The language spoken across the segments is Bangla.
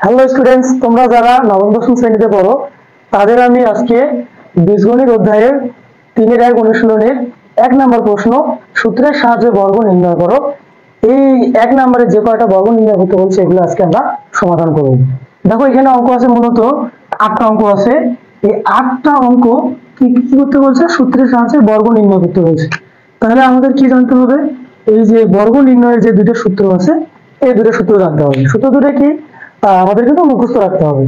হ্যালো স্টুডেন্টস, তোমরা যারা নবম দশম শ্রেণীতে পড়ো তাদের আমি আজকে বীজগণিত অধ্যায়ের 3-এর 1 অনুশীলনের 1 নম্বর প্রশ্ন সূত্রের সাহায্যে বর্গ নির্ণয় করো। এই 1 নম্বরে যে কয়টা বর্গ নির্ণয় করতে বলছে এগুলো আজকে আমরা সমাধান করব। দেখো এখানে অঙ্ক আছে, মূলত 8টা অঙ্ক আছে। এই 8টা অঙ্ক কি কি করতে বলছে? সূত্রের সাহায্যে বর্গ নির্ণয় করতে বলছে। তাহলে আমাদের কি জানতে হবে? এই যে বর্গ নির্ণয়ের যে দুটো সূত্র আছে এই দুটো সূত্র জানতে হবে। সূত্র দুটো কি আমাদের কিন্তু মুখস্থ রাখতে হবে।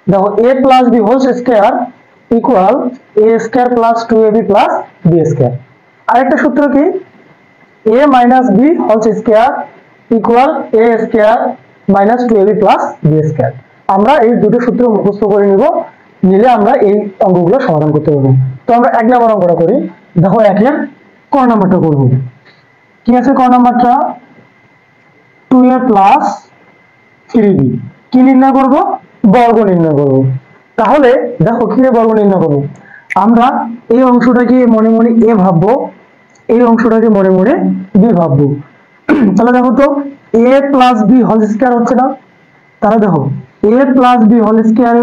দেখো a plus b whole square equal a square plus 2ab plus b square. আরেকটা সূত্র কি a minus b whole square equal a square minus 2ab plus b square. আমরা এই দুটো সূত্র মুখস্থ করে নিলে আমরা এই অঙ্কগুলো সমাধান করতে পারবো। তো আমরা 1 নম্বর অঙ্কটা করি। দেখো 1-এর ক নাম্বারটা করব। কি আছে ক নাম্বারটা? 2a প্লাস 3b কি নির্ণয় করব? বর্গ নির্ণয় করব। তাহলে দেখো কি বর্গ নির্ণয় করব? আমরা এই অংশটাকে মনে মনে a ভাববো, এই অংশটাকে মনে মনে b ভাববো। তাহলে দেখো তো a plus b whole square হচ্ছে না? তাহলে দেখো a plus b whole square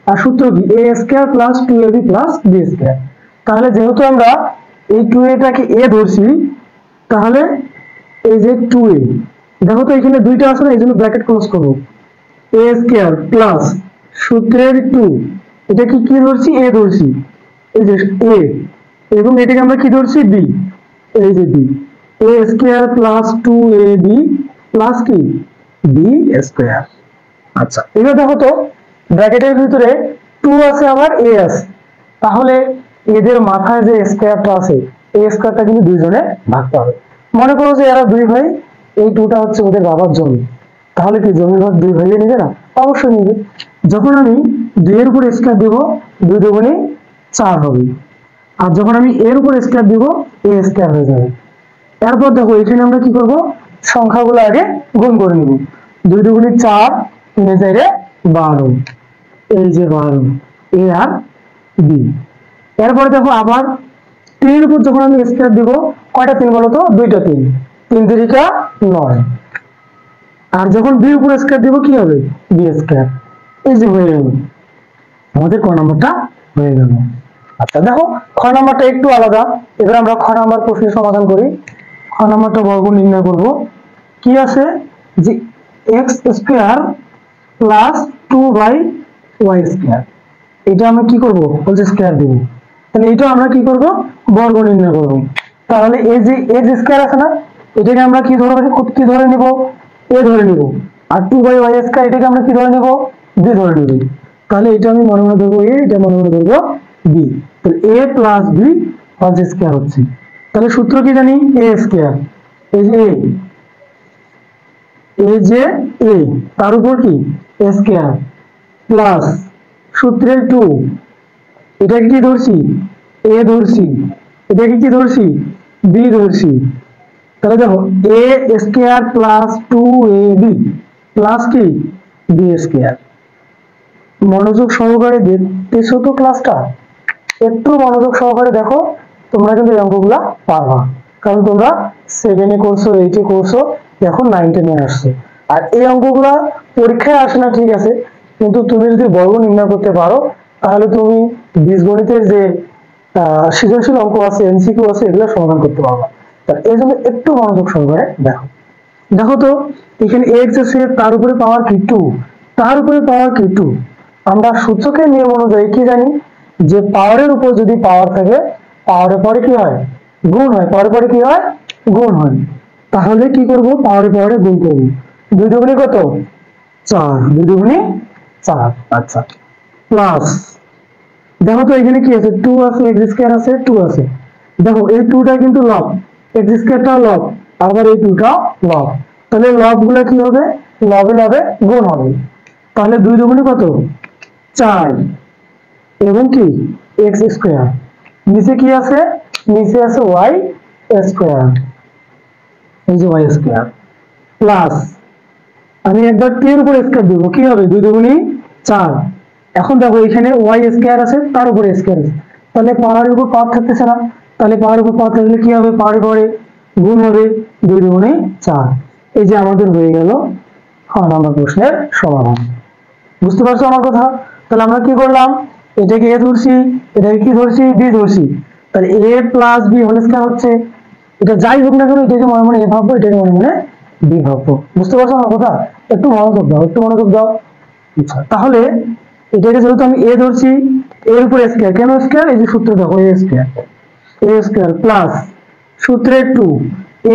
আর সূত্র কি? a square plus 2ab plus b square. তাহলে যেহেতু আমরা এই 2a টাকে a ধরছি, তাহলে এই যে 2a, দেখো তো এখানে দুইটা আছে না, এই জন্য ব্র্যাকেট ক্লোজ করব। a স্কয়ার প্লাস সূত্রের 2, এটা কি কি ধরছি? a ধরছি, এই যে a, এবং এটাকে আমরা কি ধরছি? b, এই যে b, a square plus 2ab plus কি b স্কয়ার। আচ্ছা, এবার দেখো তো ব্র্যাকেটের ভিতরে 2 আছে আবার a আছে, তাহলে এদের মাথায় যে স্কয়ারটা আছে এই স্কয়ারটা কিন্তু দুইজনে ভাগতে হবে। মনে করো যে এরা দুই ভাই, এই 2টা হচ্ছে ওদের বাবার জমি, তাহলে কি জমির ভাগ দুই ভাইয়ে নেবে না? অবশ্যই নেবে। যখন আমি 2 এর উপর স্কয়ার দেব 2 দুগুণে 4 হবে, আর যখন আমি এর উপর স্কয়ার দেব a স্কয়ার হয়ে যাবে। এরপর দেখো এখানে আমরা কি করব? সংখ্যাগুলো আগে গুণ করে নিব। 2 দুগুণে 4, 3 4 12, এই যে 12 a আর b। এরপরে দেখো আবার 3 এর উপর যখন আমি স্কয়ার দেব, কয়টা 3 বলো তো? 2টা 3, 3 3 9। আর যখন b উপর স্কয়ার দেব কি হবে? b square. এই যে হয়ে গেল আমাদের ক নাম্বারটা হয়ে গেল। আচ্ছা দেখো খ নাম্বারটা একটু আলাদা। এবার আমরা খ নাম্বার প্রশ্নের সমাধান করি। খ নাম্বারটা বর্গ নির্ণয় করব। কি আছে যে x square plus 2y square, এটা আমরা কি করব? হোল স্কয়ার দেব। তাহলে এটা আমরা কি করব? বর্গ নির্ণয় করব। তাহলে এই যে x স্কয়ার আছে না, এটাকে আমরা কি ধরে নিব? a ধরে নিব। আর 2y স্কয়ার এটাকে আমরা কি ধরে নিব? b ধরে নিব। তাহলে এটা আমি মনে মনে ধরবো a, এটা মনে মনে ধরবো b। তাহলে a plus b whole square হচ্ছে। তাহলে সূত্র কি জানি? a স্কয়ার, এই যে a তার উপর কি a স্কয়ার প্লাস সূত্রের 2, এটাকে কি ধরছি? a ধরছি, এটাকে কি ধরছি? b ধরছি। তাহলে দেখো a square plus 2ab plus কি b স্কয়ার। মনোযোগ সহকারে দেখতেছো তো ক্লাসটা? একটু মনোযোগ সহকারে দেখো, তোমরা কিন্তু এই অঙ্কগুলা পারবা, কারণ তোমরা 7-এ করছো, 8-এ করছো, এখন 9-10-এ আসছে। আর এই অঙ্কগুলা পরীক্ষায় আসে না ঠিক আছে, কিন্তু তুমি যদি বর্গ নির্ণয় করতে পারো তাহলে তুমি বীজগণিতের যে সৃজনশীল অঙ্ক আছে, এমসিকিউ আছে, এগুলো সমাধান করতে পারবা। এই জন্য একটু মনোযোগ সহকারে দেখো। দেখো তো এখানে x আছে, তার উপরে পাওয়ার কি 2, তার উপরে পাওয়ার কি 2। আমরা সূচকের নিয়ম অনুযায়ী কি জানি? যে পাওয়ারের উপর যদি পাওয়ার থাকে, পাওয়ারের পরে কি হয়? গুণ হয়। পাওয়ারের পরে কি হয়? গুণ হয়। তাহলে কি করব? পাওয়ারের পরে গুণ করব। 2 দুগুণে কত? 4, 2 দুগুণে 4। আচ্ছা, প্লাস দেখো তো এখানে কি আছে? 2 আছে, x স্কয়ার আছে, 2 আছে। দেখো এই 2টা কিন্তু লব, x স্কয়ারটা লব, আবার এই 2টা লব। তাহলে লব গুলো কি হবে? লবে লবে গুণ হবে। তাহলে 2 দুগুণে কত? 4 এবং কি x স্কয়ার। নিচে কি আছে? নিচে আছে y স্কয়ার, এই যে y স্কয়ার প্লাস আমি একবার 3 এর উপর স্কয়ার দেব, কি হবে? 2 দুগুণে 4। এখন দেখো এখানে y স্কয়ার আছে, তার উপরে স্কয়ার আছে, তাহলে পাওয়ারের উপর পাওয়ার থাকতেছে না। তাহলে পাওয়ারের উপর পাওয়ার থাকলে কি হবে? পাওয়ারের পরে গুণ হবে, 2 দুগুণে 4। এই যে আমাদের হয়ে গেল খ নাম্বার প্রশ্নের সমাধান। বুঝতে পারছো আমার কথা? তাহলে আমরা কি করলাম, এটাকে এ ধরছি, এটাকে কি ধরছি, বি ধরছি। তাহলে a plus b whole square হচ্ছে, এটা যাই হোক না কেন এটাকে মনে মনে এ ভাববো, এটাকে মনে মনে বি ভাববো। বুঝতে পারছো আমার কথা? একটু মনোযোগ দাও, একটু মনোযোগ দাও। আচ্ছা, তাহলে এটাকে যেহেতু আমি এ ধরছি, এর উপর স্কয়ার, কেন স্কয়ার, এই যে সূত্র দেখো এ স্কয়ার, এ স্কয়ার প্লাস সূত্রে 2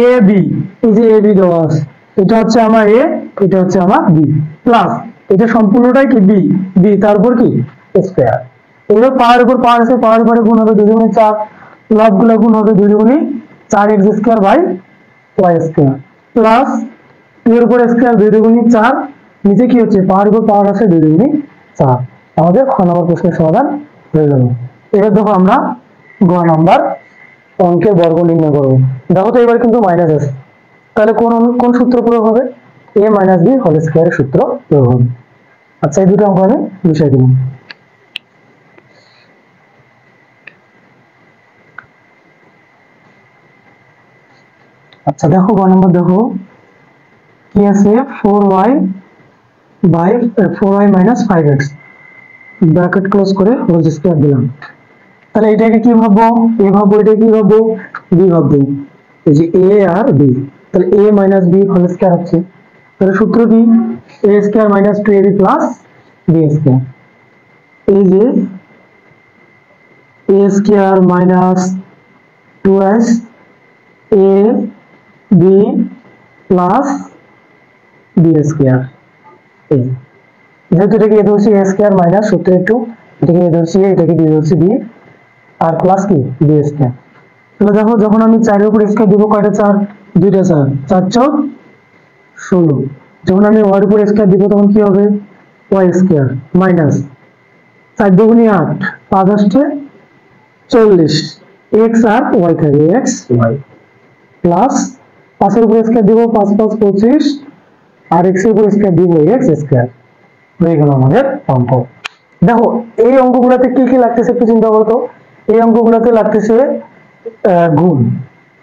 এ বি, এই যে এ বি দেওয়া আছে, এটা হচ্ছে আমার এ, এটা হচ্ছে আমার বি, প্লাস এটা সম্পূর্ণটাই কি বি, বি তারপর কি স্কয়ার। এবার পাওয়ার উপর পাওয়ার আছে, পাওয়ার পরে গুণ হবে 2 গুণে 4, লব গুলো গুণ হবে 2 গুণে 4 x square by y square, plus 2 এর উপর স্কয়ার 2 গুণে 4, নিচে কি হচ্ছে পাওয়ার উপর পাওয়ার আছে 2 গুণে 4। আমাদের খ নম্বর প্রশ্নের সমাধান হয়ে গেল। এবার দেখো আমরা গ নাম্বার অঙ্কের বর্গ নির্ণয় করবো। দেখো তো এবার কিন্তু মাইনাস আছে, তাহলে কোন কোন সূত্র প্রয়োগ হবে, a মাইনাস বি হোল স্কয়ারের সূত্র প্রয়োগ হবে। আচ্ছা, এই দুটো অঙ্ক আমি মিশিয়ে দিলাম। আচ্ছা দেখো গ নম্বর, দেখো কি আছে, 4y by 4y minus 5x bracket close করে হোল স্কয়ার দিলাম। তাহলে এটাকে কি ভাববো, এ ভাববো, এটা কি ভাববো, বি ভাববো, এই যে এ আর বি। তাহলে a minus b whole square হচ্ছে, তাহলে সূত্র কি, a square minus 2ab plus b square. এই যে a square minus 2s a b plus b square. এই যেহেতু এটাকে এ ধরছি এ স্কয়ার মাইনাস সূত্রে 2, এটাকে এ ধরছি এ, এটাকে বি ধরছি বি, আর প্লাস কি বি স্কয়ার। তাহলে দেখো যখন আমি 4 এর উপর স্কয়ার দিব, কয়টা 4, দুইটা 4, 4 চৌক 16। যখন আমি y এর উপর স্কয়ার দিব তখন কি হবে, y স্কয়ার মাইনাস 4 দুগুণে 8, 5 আসছে 40, x আর y থাকবে x y, প্লাস 5 এর উপর স্কয়ার দিব, 5 5 25, আর x এর উপর স্কয়ার দিব x স্কয়ার। হয়ে গেল আমাদের অঙ্ক। দেখো এই অঙ্কগুলোতে কি কি লাগতেছে একটু চিন্তা করো তো। এই অঙ্কগুলোতে লাগতেছে গুণ,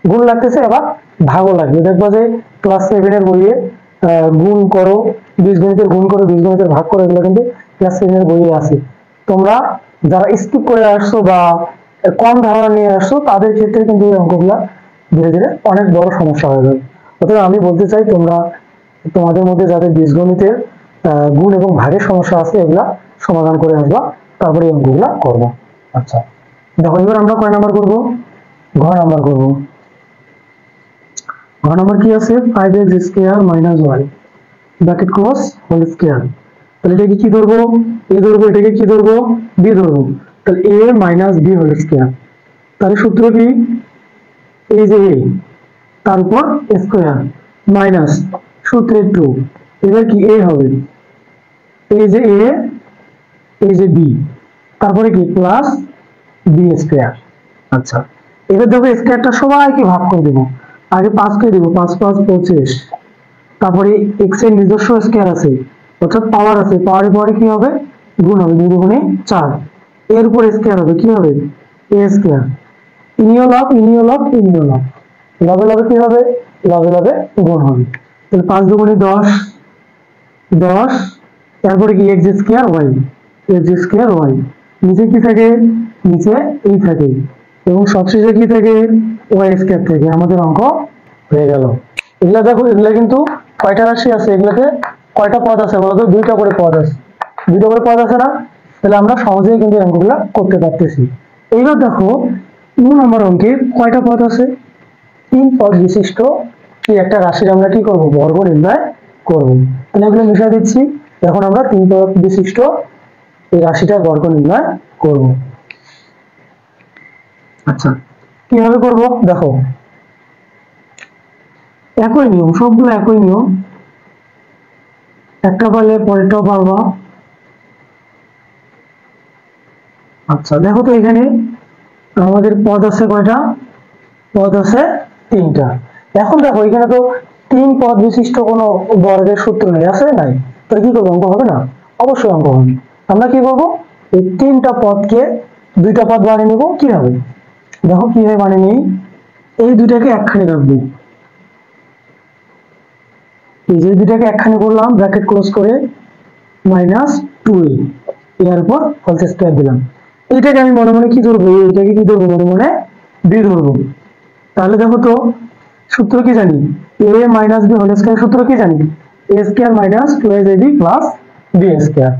গুণ লাগতেছে, আবার ভাগও লাগবে। দেখবা যে ক্লাস 7 এর বইয়ে গুণ করো, বীজগণিতের গুণ করো, বীজগণিতের ভাগ করো, এগুলো কিন্তু ক্লাস 7 এর বইয়ে আছে। তোমরা যারা স্কিপ করে আসছো বা কম ধারণা নিয়ে আসছো তাদের ক্ষেত্রে কিন্তু এই অঙ্কগুলা ধীরে ধীরে অনেক বড় সমস্যা হয়ে যাবে। অতএব আমি বলতে চাই তোমরা তোমাদের মধ্যে যাদের বীজগণিতের গুণ এবং ভাগের সমস্যা আছে এগুলা সমাধান করে আসবা, তারপরে এই অঙ্কগুলা করবো। আচ্ছা দেখো এবার আমরা কয় নাম্বার করবো, ঘ নাম্বার করবো। ঘ নাম্বার কি আছে, 5x square minus y bracket close whole square. তাহলে এটাকে কি ধরবো, এ ধরবো, এটাকে কি ধরবো, বি ধরবো। তাহলে a minus b whole square, তাহলে সূত্র কি, এই যে a তার উপর স্কয়ার মাইনাস সূত্রে 2, এবার কি a হবে, এই যে a, এই যে b, তারপরে কি প্লাস বি স্কয়ার। আচ্ছা এবার দেখো স্কয়ারটা সবাইকে ভাগ করে দেবো, আগে 5 কে দেবো, 5 5 25, তারপরে x এর নিজস্ব স্কয়ার আছে অর্থাৎ পাওয়ার আছে, পাওয়ারের পরে কি হবে গুণ হবে, 2 গুণে 4, এর উপর স্কয়ার হবে, কি হবে a স্কয়ার, ইনিও লব ইনিও লব ইনিও লব, লবে লবে কি হবে, লবে লবে গুণ হবে। তাহলে 5 দুগুণে 10, 10, তারপরে কি x square y, x square y, নিচে কি থাকে, নিচে এই থাকে, এবং সবশেষে কি থাকে y স্কয়ার থাকে। আমাদের অঙ্ক হয়ে গেল। এগুলা দেখো, এগুলা কিন্তু কয়টা রাশি আছে, এগুলাতে কয়টা পদ আছে বলতো, দুইটা করে পদ আছে, দুইটা করে পদ আছে না, তাহলে আমরা সহজেই কিন্তু অঙ্কগুলা করতে পারতেছি। এইবার দেখো 2 নম্বর অঙ্কে কয়টা পদ আছে, 3 পদ বিশিষ্ট কি একটা রাশির আমরা কি করব, বর্গ নির্ণয় করব। তাহলে এগুলো মিশিয়ে দিচ্ছি, এখন আমরা 3 পদ বিশিষ্ট এই রাশিটার বর্গ নির্ণয় করব। আচ্ছা কিভাবে করব, দেখো একই নিয়ম, সবগুলো একই নিয়ম, একটা পারলে পরেরটাও পারবা। আচ্ছা দেখো তো এখানে আমাদের পদ আছে কয়টা, পদ আছে 3টা। এখন দেখো এখানে তো 3 পদ বিশিষ্ট কোনো বর্গের সূত্র নেই, আছে নাই, তাহলে কি করবো, অঙ্ক হবে না, অবশ্যই অঙ্ক হবে। আমরা কি করবো, এই 3টা পদকে 2টা পদ বানিয়ে নেবো। কিভাবে দেখো, কিভাবে বানিয়ে নিই, এই দুইটাকে একখানে রাখবো, এই যে দুইটাকে একখানে করলাম ব্র্যাকেট ক্লোজ করে, মাইনাস 2a এর উপর হোল স্কয়ার দিলাম। এটাকে আমি মনে মনে কি ধরবো, এটাকে কি ধরবো, মনে মনে b ধরবো। তাহলে দেখো তো সূত্র কি জানি, a minus b whole square সূত্র কি জানি, a square minus 2ab plus b square.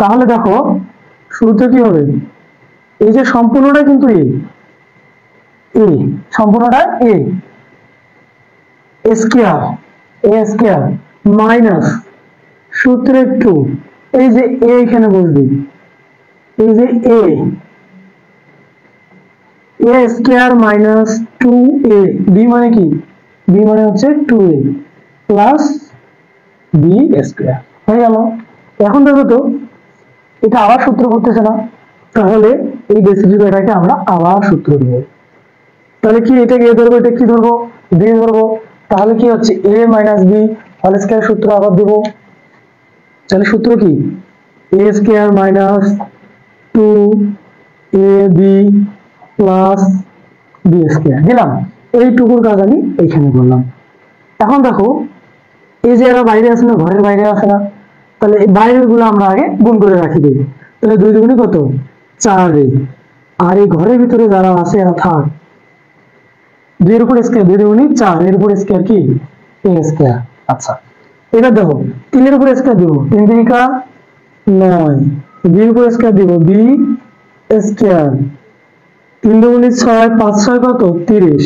তাহলে দেখো শুরুতে কি হবে, এই যে সম্পূর্ণটা কিন্তু a সম্পূর্ণটা a স্কয়ার মাইনাস সূত্রে 2, এই যে a এখানে বসবে, এই যে a square minus 2a, b মানে কি, b মানে হচ্ছে 2a প্লাস b স্কয়ার হয়ে গেল। এখন দেখো তো এটা আবার সূত্র করতেছে না, তাহলে এই ডেসিডিভ এটাকে আমরা আবার সূত্র দেব। তাহলে কি এটাকে a ধরবো, এটা কি ধরবো, b ধরবো। তাহলে কি হচ্ছে a minus b whole square সূত্র আবার দেব। তাহলে সূত্র কি, a square minus 2ab plus b square দিলাম। এইটুকুর কাজ আমি এইখানে করলাম। এখন দেখো এই যে এরা বাইরে আছে না, ঘরের বাইরে আছে না, তাহলে এই বাইরের গুলো আমরা আগে গুণ করে রাখি দিই। তাহলে 2 দুগুণে কত, 4a, আর এই ঘরের ভিতরে যারা আছে এরা থাক, 2 এর উপর স্কয়ার, 2 দুগুণে 4, এর উপর স্কয়ার কি a স্কয়ার। আচ্ছা এবার দেখো 3 এর উপর স্কয়ার দিব, 3 3 9, b এর উপর স্কয়ার দিব b স্কয়ার, 3 দুগুণে 6, 5 6 কত 30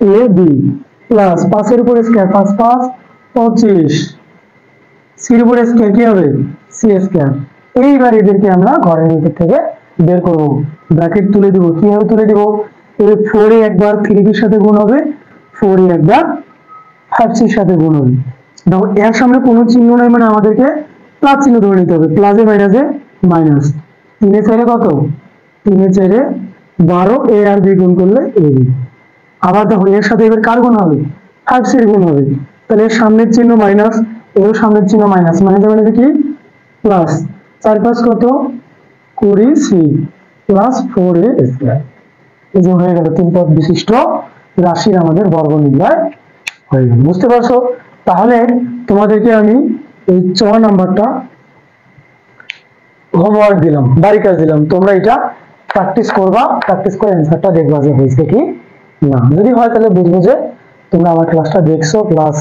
a b প্লাস 5 এর উপর স্কয়ার, 5 5 25, c এর উপর স্কয়ার কি হবে c স্কয়ার। এইবার এদেরকে আমরা ঘরের ভিতর থেকে বের করব, ব্র্যাকেট তুলে দিব। কিভাবে তুলে দিব, এই 4 এ একবার 3 এর সাথে গুণ হবে, 4 এ একবার 5 এর সাথে গুণ হবে। দেখো এর সামনে কোনো চিহ্ন নাই মানে আমাদেরকে প্লাস চিহ্ন ধরে নিতে হবে, প্লাসে মাইনাসে মাইনাস। 3 এ 4 কত, 3 এ 4 12, a আর b গুণ করলে ab। আবার দেখো এর সাথে এবার কার গুণ হবে, 5 এর গুণ হবে। তাহলে এর সামনের চিহ্ন মাইনাস, এর সামনের চিহ্ন মাইনাস, মানে যাবে কি প্লাস, 4 5 কত 20 c প্লাস 4a স্কয়ার। এই যে হয়ে গেল 3 পদ বিশিষ্ট রাশির আমাদের বর্গ নির্ণয় হয়ে গেল। বুঝতে পারছো? তাহলে তোমাদেরকে আমি এই 4 নাম্বারটা হোমওয়ার্ক দিলাম, বাড়ি কাজ দিলাম, তোমরা এটা প্র্যাকটিস করবা, প্র্যাকটিস করে অ্যানসারটা দেখবা যে হয়েছে কি না। যদি হয় তাহলে বুঝবো যে তোমরা আমার ক্লাসটা দেখছো প্লাস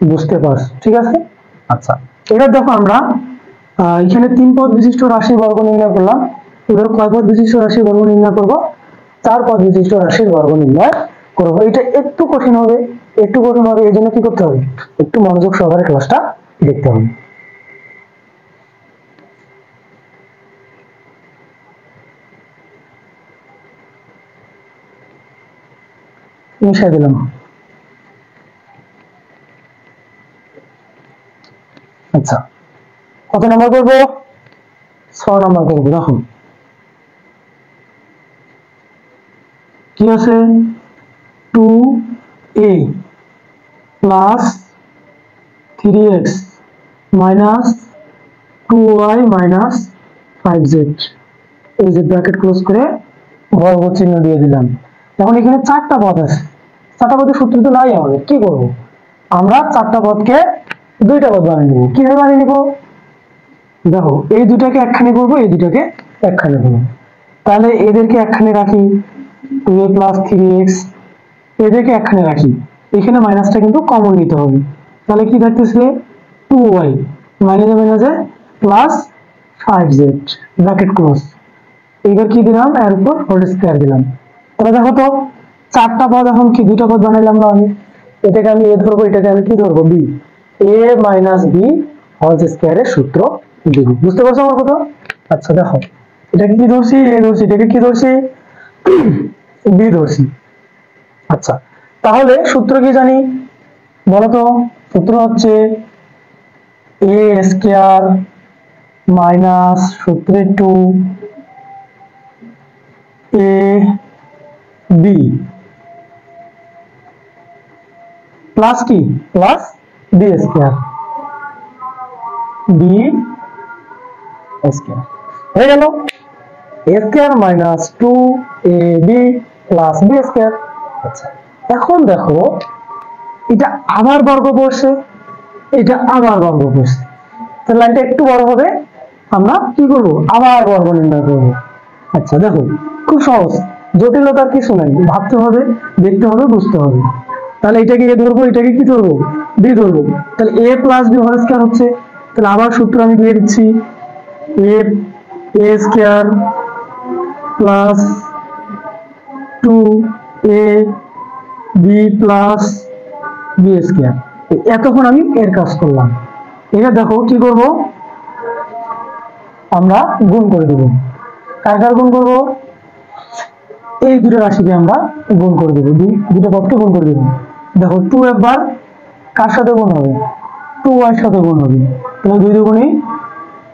বুঝতে পারছো। ঠিক আছে? আচ্ছা এবার দেখো আমরা এখানে 3 পদ বিশিষ্ট রাশির বর্গ নির্ণয় করলাম। এবার কয় পদ বিশিষ্ট রাশির বর্গ নির্ণয় করব, 4 পদ বিশিষ্ট রাশির বর্গ নির্ণয় করব। এটা একটু কঠিন হবে, এই জন্য কি করতে হবে, একটু মনোযোগ সহকারে ক্লাসটা দেখতে হবে। মিশাই দিলাম। আচ্ছা কত নাম্বার করবো, 6 নাম্বার করবো। দেখো কি আছে, 2a plus 3x minus 2y minus 5z, এই যে ব্র্যাকেট ক্লোজ করে বর্গ চিহ্ন দিয়ে দিলাম। এখন এখানে 4টা পদ আছে, 4টা পদের সূত্র তো নাই আমাদের, কি করব, আমরা 4টা পদকে 2টা পদ বানিয়ে নেব। কিভাবে বানিয়ে নেব, দেখো এই দুটাকে একখানে করবো, এই দুটাকে একখানে করবো। তাহলে এদেরকে একখানে রাখি, 2a প্লাস 3x, এদেরকে একখানে রাখি, এখানে মাইনাসটা কিন্তু কমন নিতে হবে। তাহলে কি থাকতেছে 2y মাইনাসে মাইনাসে প্লাস 5z ব্র্যাকেট ক্লোজ। এইবার কি দিলাম, এর উপর হোল স্কয়ার দিলাম। তাহলে দেখো তো 4টা পদ এখন কি 2টা পদ বানাইলাম না আমি, এটাকে আমি a ধরবো, এটাকে আমি কি ধরবো b, a minus b whole স্কয়ারের সূত্র দিব। বুঝতে পারছো আমার কথা? আচ্ছা দেখো এটাকে কি ধরছি, a ধরছি, এটাকে কি ধরছি b ধরছি। আচ্ছা তাহলে সূত্র কি জানি বলতো, সূত্র হচ্ছে a স্কয়ার মাইনাস সূত্রে 2ab প্লাস কি plus b square, b square হয়ে গেল, a square minus 2ab plus b square. আচ্ছা এখন দেখো এটা আবার বর্গ পড়ছে, এটা আবার বর্গ পড়ছে, তো লাইনটা একটু বড় হবে, আমরা কি করব, আবার বর্গ নির্ণয় করব। আচ্ছা দেখো, খুব সহজ, জটিলতার কিছু নাই, ভাবতে হবে, দেখতে হবে, বুঝতে হবে। তাহলে এটাকে এ ধরবো, এটাকে কি ধরবো, বি ধরবো। তাহলে a plus b whole square হচ্ছে, তাহলে আবার সূত্র আমি দিয়ে দিচ্ছি, a a square plus 2a b plus b square. এতক্ষণ আমি এর কাজ করলাম। এটা দেখো কি করব, আমরা গুণ করে দেব। কার কার গুণ করব, এই দুটো রাশিকে আমরা গুণ করে দেব, দুটো পদকে গুণ করে দেব। দেখো 2 একবার কার সাথে গুণ হবে, 2y সাথে গুণ হবে, তাহলে 2 দুগুণে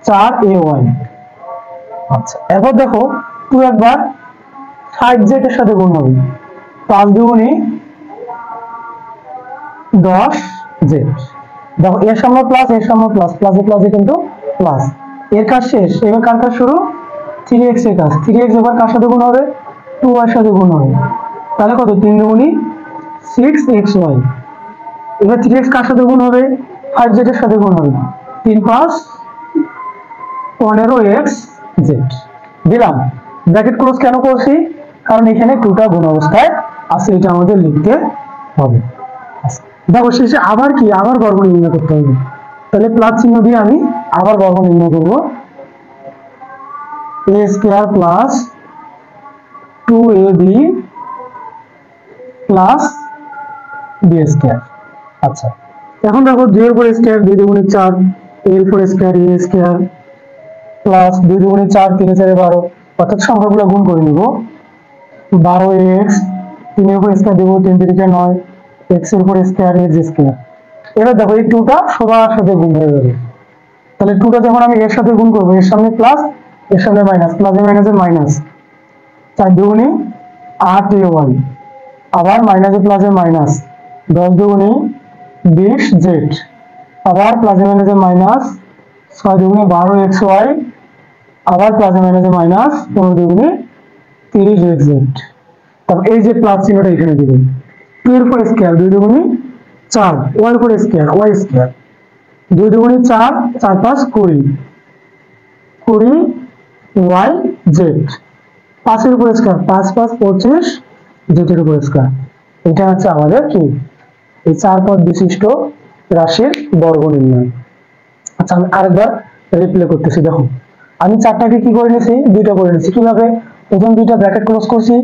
4ay। আচ্ছা এরপর দেখো 2 একবার 5z এর সাথে গুণ হবে, 5 দুগুণে 10z। দেখো এর সামনে প্লাস, এর সামনে প্লাস, প্লাসে প্লাসে কিন্তু প্লাস। এর কাজ শেষ, এবার কার কাজ শুরু, 3x এর কাজ। 3x এবার কার সাথে গুণ হবে, 2y এর সাথে গুণ হবে, তাহলে কত, 3 দুগুণে 6xy। এবার 3x কার সাথে গুণ হবে, 5z এর সাথে গুণ হবে, 3 5 15xz দিলাম। ব্র্যাকেট ক্লোজ কেন করছি, কারণ এখানে 2টা গুণ অবস্থায় আছে, এটা আমাদের লিখতে হবে। দেখো শেষে আবার কি, আবার বর্গ নির্ণয় করতে হবে। তাহলে প্লাস চিহ্ন দিয়ে আমি আবার বর্গ নির্ণয় করব, a square plus 2ab plus b square. আচ্ছা এখন দেখো 2 এর উপর স্কয়ার, 2 দুগুণে 4, এর উপর স্কয়ার, a স্কয়ার প্লাস 2 দুগুণে 4, 3 4 12, অর্থাৎ সংখ্যাগুলো গুণ করে নিব। 12x, 3 এর উপর স্কয়ার দেব, 3 3 9, x এর উপর স্কয়ার, x স্কয়ার। এবার দেখো এই 2টা সবার সাথে গুণ হয়ে যাবে। তাহলে 2টা যখন আমি এর সাথে গুণ করব, এর সামনে প্লাস, এর সামনে মাইনাস, প্লাসে মাইনাসে মাইনাস, 4 দুগুণে 8ay, আবার মাইনাসে প্লাসে মাইনাস, 10 দুগুণে 20z, আবার প্লাসে মাইনাসে মাইনাস, 6 দুগুণে 12xy, আবার প্লাসে মাইনাসে মাইনাস, 15 দুগুণে 30xz। তারপর এই যে প্লাস চিহ্নটা এখানে দিবেন। 2 এর উপর স্কয়ার, 2 দুগুণে 4, y এর উপর স্কয়ার, y স্কয়ার, 2 দুগুণে 4, 4 5 20, 20yz, 5 এর উপর স্কয়ার, 5 5 25, z এর উপর স্কয়ার। এটা হচ্ছে আমাদের কি, এই 4 পদ বিশিষ্ট রাশির বর্গ নির্ণয়। আচ্ছা আমি আরেকবার রিপ্লে করতেছি। দেখো আমি 4টাকে কি করে নিয়েছি, 2টা করে নিয়েছি। কিভাবে, প্রথম 2টা ব্র্যাকেট ক্লোজ করছি,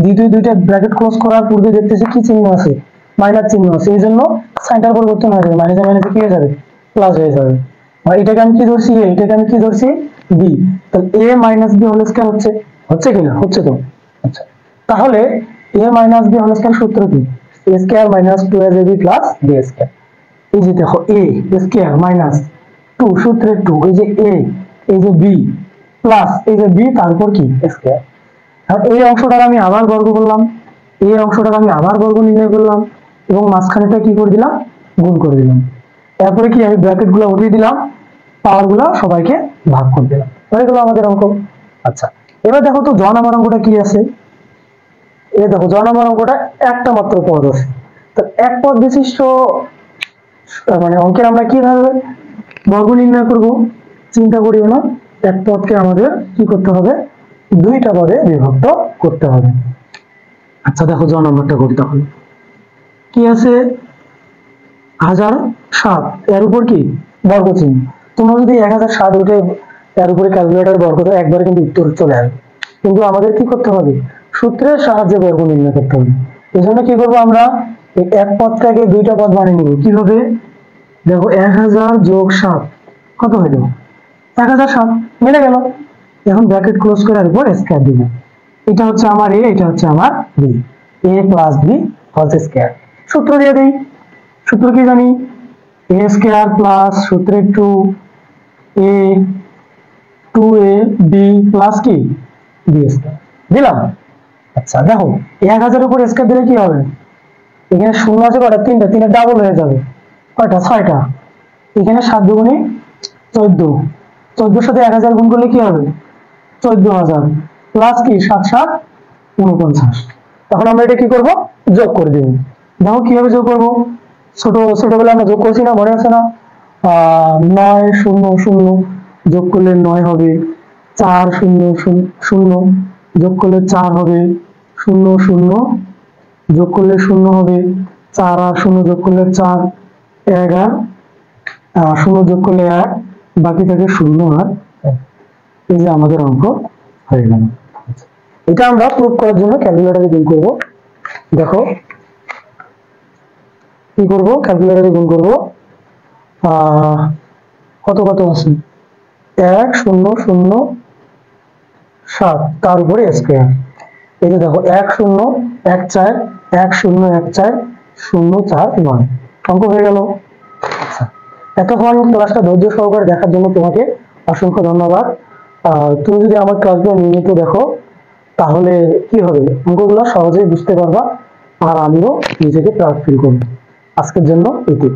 দ্বিতীয় 2টা ব্র্যাকেট ক্লোজ করার পূর্বে দেখতেছি কি চিহ্ন আছে, মাইনাস চিহ্ন আছে, এই জন্য সাইনটার পরিবর্তন হয়ে যাবে, মাইনাসে মাইনাসে কি হয়ে যাবে, প্লাস হয়ে যাবে। আর এটাকে আমি কি ধরছি, এটাকে আমি কি ধরছি, বি। তাহলে a minus b whole square হচ্ছে, হচ্ছে কিনা, হচ্ছে তো। আচ্ছা তাহলে a minus b whole square সূত্র কি, a square minus 2ab plus b square. এই যে দেখো a স্কয়ার মাইনাস 2 সূত্রের 2, এই যে a, এই যে b প্লাস এই যে b, তারপর কি স্কয়ার। আর এই অংশটার আমি আবার বর্গ করলাম, এই অংশটার আমি আবার বর্গ নির্ণয় করলাম, এবং মাঝখানেটা কি করে দিলাম, গুণ করে দিলাম। তারপরে কি আমি ব্র্যাকেট গুলো উঠিয়ে দিলাম, পাওয়ার গুলো সবাইকে ভাগ করে দিলাম, হয়ে গেল আমাদের অঙ্ক। আচ্ছা এবার দেখো তো জ নাম্বার অঙ্কটা কি আছে। এই দেখো জ নাম্বার অঙ্কটা একটা মাত্র পদ আছে, তো এক পদ বিশিষ্ট মানে অঙ্কের আমরা কিভাবে বর্গ নির্ণয় করব, চিন্তা করিও না। এক পদকে আমাদের কি করতে হবে, 2টা পদে বিভক্ত করতে হবে। আচ্ছা দেখো জ নাম্বারটা করতে হবে, কি আছে, 1007, এর উপর কি বর্গ চিহ্ন। তোমরা যদি 1007 উঠে এর উপরে ক্যালকুলেটর বর্গ দাও, একবারে কিন্তু উত্তর চলে আসবে। কিন্তু আমাদের কি করতে হবে, সূত্রের সাহায্যে বর্গ নির্ণয় করতে হবে। এই জন্য কি করবো, আমরা এই এক পদটাকে 2টা পদ বানিয়ে নিব। কিভাবে, দেখো 1000 যোগ 7 কত হইল, 1007 মিলে গেল। এখন ব্র্যাকেট ক্লোজ করে এর উপর স্কয়ার দিব। এটা হচ্ছে আমার a, এটা হচ্ছে আমার b, a plus b whole square. সূত্র দিয়ে দেই, সূত্র কি জানি, a স্কয়ার প্লাস সূত্রে 2a, 2ab প্লাস কি b স্কয়ার দিলাম। আচ্ছা দেখো 1000 এর উপর স্কয়ার দিলে কি হবে, এখানে শূন্য আছে কয়টা, 3টা, 3 ডাবল হয়ে যাবে কয়টা, 6টা। এখানে 7 দুগুণে 14, 14 সাথে 1000 গুণ করলে কি হবে, 14000 প্লাস কি 7 7 49। তখন আমরা এটা কি করব, যোগ করে দেব। দেখো কিভাবে যোগ করব, ছোটবেলায় আমরা যোগ করছি না, মনে আছে না, 9 0 0 যোগ করলে 9 হবে, 4 0 0 যোগ করলে 4 হবে, 0 0 যোগ করলে 0 হবে, 4 আর 0 যোগ করলে 4, 1 আর 0 যোগ করলে 1, বাকি থাকে 0 আর 1। এই যে আমাদের অঙ্ক হয়ে গেল। এটা আমরা প্রুফ করার জন্য ক্যালকুলেটরে গুণ করব। দেখো কি করব, ক্যালকুলেটরে গুণ করব। কত কত আছে, 1 0 0 7, তার উপরে স্কোয়ার। এই যে দেখো 1 0 1 4 1 0 1 4 0 4 9, অঙ্ক হয়ে গেল। আচ্ছা, এতক্ষণ ক্লাসটা ধৈর্য সহকারে দেখার জন্য তোমাকে অসংখ্য ধন্যবাদ। তুমি যদি আমার ক্লাসগুলো নিয়মিত দেখো তাহলে কি হবে, অঙ্কগুলো সহজেই বুঝতে পারবা আর আমিও নিজেকে প্রাউড ফিল করবো। আজকের জন্য এটি।